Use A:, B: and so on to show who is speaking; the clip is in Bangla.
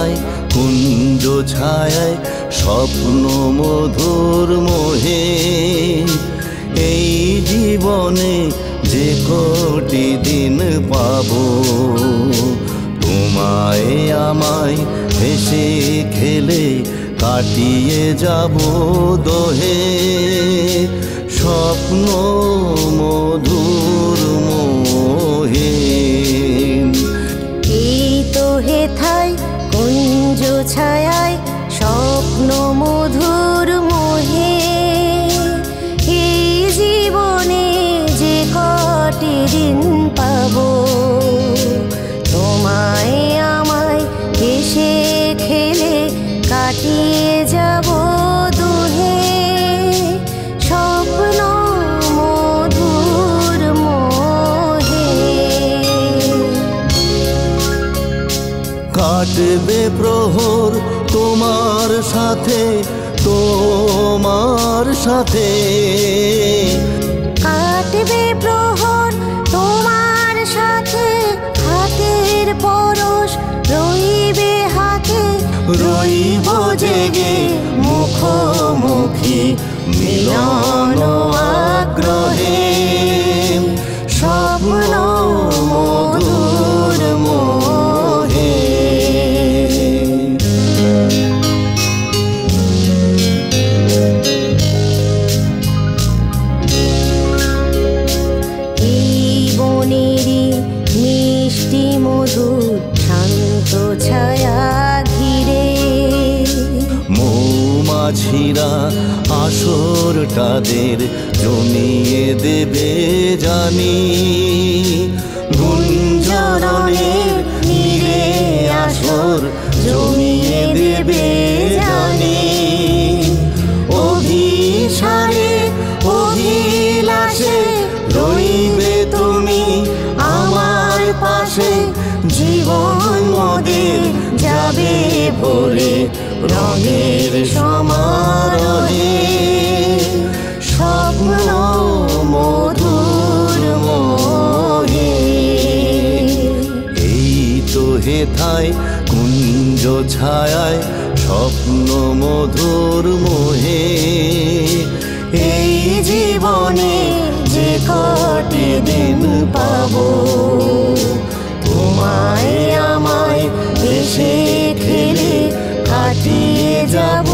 A: থায় কুঞ্জ ছায়ায় স্বপ্ন মধুর মোহে। এই জীবনে যে কোটি দিন পাবো, তোমায় আমায় হেসে খেলে কাটিয়ে যাব দোহে। স্বপ্ন মধুর মোহে।
B: এই তো হেথায় কুঞ্জ ছায়ায় স্বপ্ন মধুর মোহে। এই জীবনে যে কটি দিন পাবো, তোমায় আমায় হেসে খেলে কাটিয়ে যাব দুহে। স্বপ্ন মধুর মোহে।
A: কাটবে প্রহর তোমার সাথে, তোমার সাথে।
B: কাটবে প্রহর তোমার সাথে, হাতের পরশ রইবে হাতে।
A: রইব জেগে মুখোমুখি মিলন আগ্রহে। স্বপ্ন মধুর মোহে।
B: এই বনেরই মিষ্টি মধুর শান্ত ছায়া ঘিরে,
A: মৌমাছিরা আসর তাদের জমিয়ে দেবে জানি। গুঞ্জরণের নীরে আসর জমিয়ে দেবে জানি। অভিসারে অভিলাষে রইবে তুমি আমার পাশে। জীবন মোদের যাবে ভরে রঙের সমারোহে। স্বপ্ন মধুর মোহে। এই তো হেথায় কুঞ্জ ছায়ায় স্বপ্ন মধুর মোহে। এই জীবনে যে কটি দিন পাবো, তোমায় আমায় হেসে খেলে কাটিয়ে যাব